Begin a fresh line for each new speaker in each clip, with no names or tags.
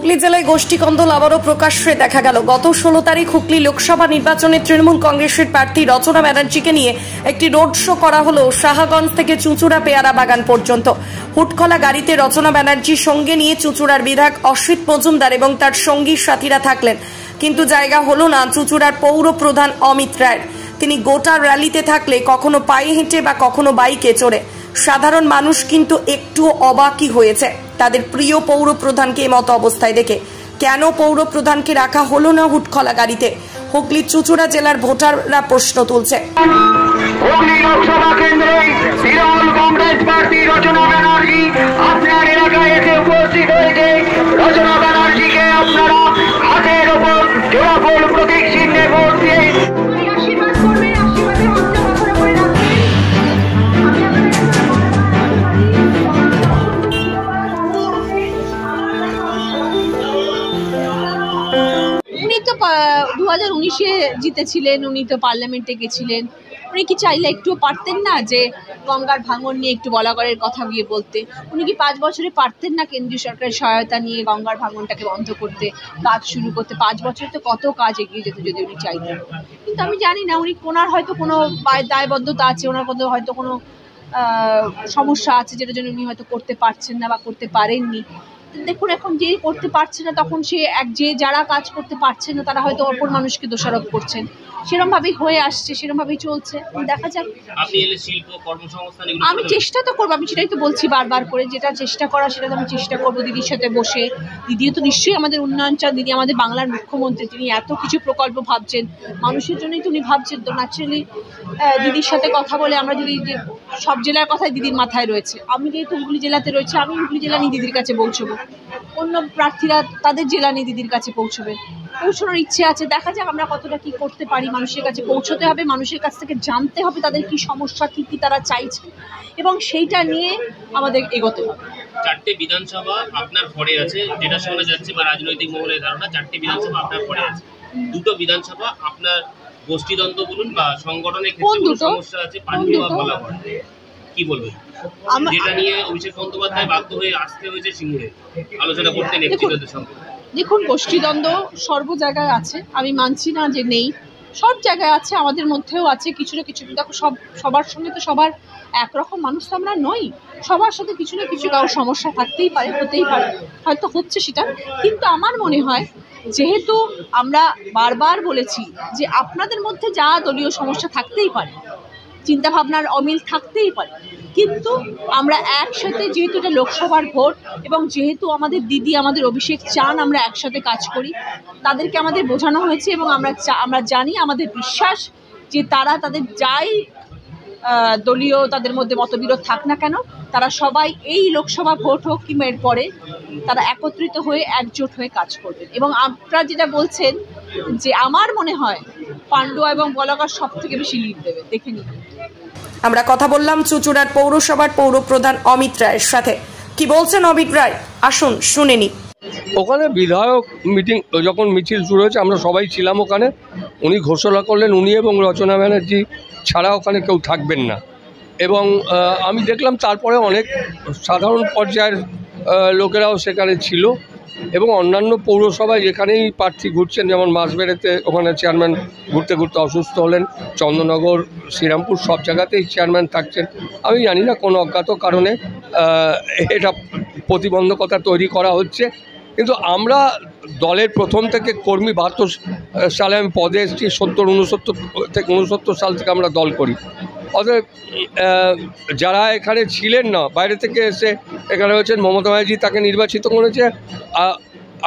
হুগলি জেলায় গোষ্ঠী কন্দল আবারও প্রকাশ্যে দেখা গেল। গত 16 তারিখ হুগলি লোকসভা নির্বাচনে তৃণমূল কংগ্রেসের প্রার্থী রচনা ব্যানার্জিকে নিয়ে একটি রোড শো করা হলো শাহগঞ্জ থেকে চুঁচুড়া পেয়ারা বাগান পর্যন্ত। হুটখোলা গাড়িতে রচনা ব্যানার্জির সঙ্গে নিয়ে চুঁচুড়ার বিধায়ক অসিত মজুমদার এবং তার সঙ্গী সাথীরা থাকলেন, কিন্তু জায়গা হলো না চুঁচুড়ার পৌর প্রধান অমিত রায়ের। তিনি গোটা র্যালিতে থাকলে কখনো পায়ে হেঁটে বা কখনো বাইকে চড়ে। সাধারণ মানুষ কিন্তু একটু অবাকই হয়েছে তাদের প্রিয় পৌর প্রধানকে মতো অবস্থায় দেখে। কেন পৌর প্রধানকে রাখা হলো না হুটখোলা গাড়িতে? হুগলির চুঁচুড়া জেলার ভোটাররা প্রশ্ন তুলছে।
হুগলি লোকসভা কেন্দ্রে তৃণমূল কংগ্রেস প্রার্থী রচনা ব্যানার্জি আপনার এলাকায় এসে উপস্থিত হয়েছে। রচনা ব্যানার্জিকে আপনারা হাতের ওপর জোড়া ফুল প্রতীক চিহ্নে ভোট দিয়ে আশীর্বাদ করবেন, আশীর্বাদের হাতটা মাথার উপরে রাখবেন।
উনি তো 2019-এ জিতেছিলেন, উনি তো পার্লামেন্টে গেছিলেন। উনি কি চাইলে একটু পারতেন না যে গঙ্গার ভাঙন নিয়ে একটু বলাগড়ের কথা গিয়ে বলতে? উনি কি 5 বছরে পারতেন না কেন্দ্রীয় সরকারের সহায়তা নিয়ে গঙ্গার ভাঙনটাকে বন্ধ করতে, কাজ শুরু করতে? 5 বছরে তো কত কাজ এগিয়ে যেত যদি উনি চাইতেন। কিন্তু আমি জানি না, উনি ওনার হয়তো কোনো দায়বদ্ধতা আছে, ওনার মধ্যে হয়তো কোনো সমস্যা আছে যেটার জন্য উনি হয়তো করতে পারছেন না বা করতে পারেননি। দেখুন, এখন যে করতে পারছে না তখন যে যারা কাজ করতে পারছে না তারা হয়তো অপর মানুষকে দোষারোপ করছেন। সেরকমভাবেই হয়ে আসছে, সেরকমভাবেই চলছে। দেখা যাক। আমি চেষ্টা তো করবো, আমি সেটাই তো বলছি বারবার করে, যেটা চেষ্টা করা সেটা তো আমি চেষ্টা করবো দিদির সাথে বসে। দিদিও তো নিশ্চয়ই আমাদের উন্নয়ন চান, দিদি আমাদের বাংলার মুখ্যমন্ত্রী, তিনি এত কিছু প্রকল্প ভাবছেন, মানুষের জন্যই তো উনি ভাবছেন। তো ন্যাচারালি দিদির সাথে কথা বলে আমরা যদি সব জেলার কথাই দিদির মাথায় রয়েছে, আমি যেহেতু হুগলি জেলাতে রয়েছে, আমি হুগলি জেলা নিয়ে দিদির কাছে পৌঁছবো, অন্য প্রার্থীরা তাদের জেলা নিয়ে দিদির কাছে পৌঁছবেন। পৌঁছানোর ইচ্ছে আছে, দেখা যাক আমরা কতটা কি করতে পারি। মানুষের কাছে পৌঁছতে হবে, মানুষের কাছ থেকে জানতে হবে তাদের কি সমস্যা, কি কি তারা চাইছে, এবং সেইটা নিয়ে আমাদের এগোতে হবে।
4টে বিধানসভা আপনার পরে আছে, যেটা শোনা যাচ্ছে বা রাজনৈতিক মহলের ধারণা 4টে বিধানসভা আপনার পরে আছে। 2টো বিধানসভা আপনার গোষ্ঠীদ্বন্দ্ব বলুন বা সংগঠনের ক্ষেত্রে সমস্যা আছে, পাণ্ডু বা বলাগড়, কি বলবেন? যেটা নিয়ে অভিষেক বন্দ্যোপাধ্যায় বাধ্য হয়ে আসতে হয়েছে সিঙ্গুরে আলোচনা করতে নেতৃত্বের সঙ্গে।
দেখুন, গোষ্ঠীদ্বন্দ্ব সর্ব জায়গায় আছে, আমি মানছি না যে নেই, সব জায়গায় আছে, আমাদের মধ্যেও আছে কিছু না কিছু। দেখো, সবার সঙ্গে তো সবার একরকম মানুষ তো আমরা নই, সবার সাথে কিছু না কিছু কারো সমস্যা থাকতেই পারে, হতেই পারে, হয়তো হচ্ছে সেটা। কিন্তু আমার মনে হয়, যেহেতু আমরা বারবার বলেছি যে আপনাদের মধ্যে যা দলীয় সমস্যা থাকতেই পারে, চিন্তাভাবনার অমিল থাকতেই পারে, কিন্তু আমরা একসাথে, যেহেতু এটা লোকসভার ভোট এবং যেহেতু আমাদের দিদি আমাদের অভিষেক চান আমরা একসাথে কাজ করি, তাদেরকে আমাদের বোঝানো হয়েছে এবং আমরা জানি, আমাদের বিশ্বাস যে তারা তাদের যাই দলীয় তাদের মধ্যে মতবিরোধ থাক না কেন, তারা সবাই এই লোকসভা ভোট হোক কিংবা এর পরে তারা একত্রিত হয়ে একজোট হয়ে কাজ করবেন। এবং আপনারা যেটা বলছেন যে আমার মনে হয় পাণ্ডুয়া এবং বলাগড় সব থেকে বেশি লিড দেবে, দেখে নিন।
আমরা কথা বললাম চুঁচুড়ার পৌরসভার পৌর প্রধান অমিত রায়ের সাথে। কি বলছেন অমিত রায়, আসুন শুনে নি।
ওখানে বিধায়ক মিটিং যখন মিছিল শুরু হয়েছে আমরা সবাই ছিলাম ওখানে। উনি ঘোষণা করলেন উনি এবং রচনা ব্যানার্জি ছাড়া ওখানে কেউ থাকবেন না, এবং আমি দেখলাম তারপরে অনেক সাধারণ পর্যায়ের লোকেরাও সেখানে ছিল, এবং অন্যান্য পৌরসভায় যেখানেই প্রার্থী ঘুরছেন, যেমন মাসবেড়েতে ওখানে চেয়ারম্যান ঘুরতে ঘুরতে অসুস্থ হলেন, চন্দননগর, শ্রীরামপুর, সব জায়গাতেই চেয়ারম্যান থাকছেন। আমি জানি না কোনো অজ্ঞাত কারণে এটা প্রতিবন্ধকতা তৈরি করা হচ্ছে, কিন্তু আমরা দলের প্রথম থেকে কর্মী, 72 সালে আমি পদে এসেছি, 69 সাল থেকে আমরা দল করি। অতএব যারা এখানে ছিলেন না, বাইরে থেকে এসে এখানে হচ্ছেন, মমতা ব্যানার্জি তাকে নির্বাচিত করেছে,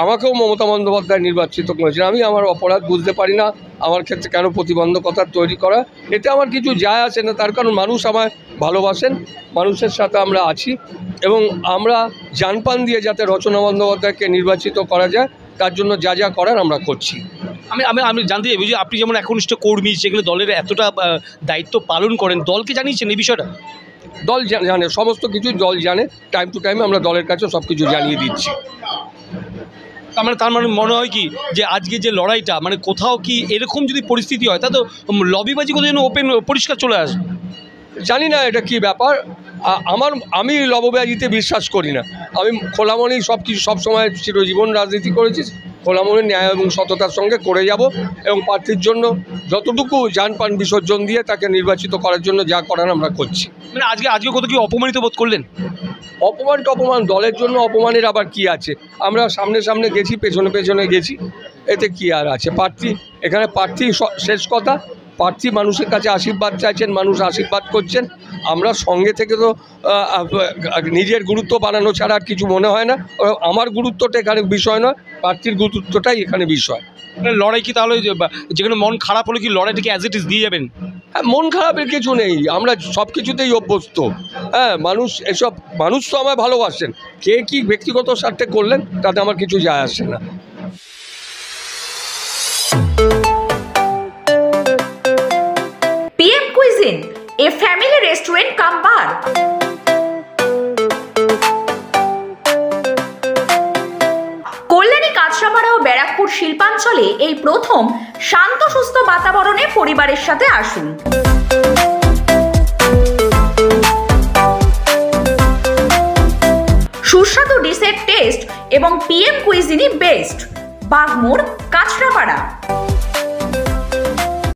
আমাকেও মমতা বন্দ্যোপাধ্যায় নির্বাচিত করেছেন। আমি আমার অপরাধ বুঝতে পারি না আমার ক্ষেত্রে কেন প্রতিবন্ধকতা তৈরি করা, এতে আমার কিছু যায় আসে না। তার কারণ মানুষ আমায় ভালোবাসেন, মানুষের সাথে আমরা আছি, এবং আমরা জানপান দিয়ে যাতে রচনা বন্দ্যোপাধ্যায়কে নির্বাচিত করা যায় তার জন্য যা যা করার আমরা করছি।
আমি জানতে চাইব যে আপনি যেমন একনিষ্ঠ কর্মী, সেগুলো দলের এতটা দায়িত্ব পালন করেন, দলকে জানিয়েছেন এই বিষয়টা?
দল জানে, সমস্ত কিছু দল জানে, টাইম টু টাইম আমরা দলের কাছে সব কিছু জানিয়ে দিচ্ছি।
তার মানে মনে হয় কি যে আজকে যে লড়াইটা, মানে কোথাও কি এরকম যদি পরিস্থিতি হয় তা তো লবিবাজি কোথাও যেন ওপেন পরিষ্কার চলে আসবে।
জানি না এটা কি ব্যাপার, আমি লববাজিতে বিশ্বাস করি না। আমি খোলামনেই সব কিছু সবসময় চিরজীবন রাজনীতি করেছি, খোলামনে ন্যায় এবং সততার সঙ্গে করে যাব এবং প্রার্থীর জন্য যতটুকু যান প্রাণ বিসর্জন দিয়ে তাকে নির্বাচিত করার জন্য যা করার আমরা করছি।
মানে আজকে কত কি অপমানিত বোধ করলেন?
অপমান দলের জন্য অপমানের আবার কি আছে? আমরা সামনে গেছি, পেছনে গেছি, এতে কি আর আছে? এখানে প্রার্থী শেষ কথা। প্রার্থী মানুষের কাছে আশীর্বাদ চাইছেন, মানুষ আশীর্বাদ করছেন। আমরা সঙ্গে থেকে তো নিজের গুরুত্ব বানানো ছাড়া আর কিছু মনে হয় না। আমার গুরুত্বটা এখানে বিষয় নয়, প্রার্থীর গুরুত্বটাই এখানে বিষয়।
লড়াই কি তাহলে যেখানে মন খারাপ হলে কি লড়াইটাকে অ্যাজ ইট ইজ দিয়ে যাবেন?
হ্যাঁ, মন খারাপের কিছু নেই, আমরা সব কিছুতেই অভ্যস্ত। হ্যাঁ, মানুষ তো আমায় ভালোবাসেন, কে কি ব্যক্তিগত স্বার্থে করলেন তাতে আমার কিছু যায় আসে না।
PM Cuisine, a family restaurant cum bar. Kalyani, Kanchrapara ও ব্যারাকপুর শিল্পাঞ্চলে এই প্রথম শান্ত সুস্থ বাতাবরণে পরিবারের সাথে আসুন। সুস্বাদু ডিশের টেস্ট এবং PM Cuisine best, Bagmor, Kanchrapara.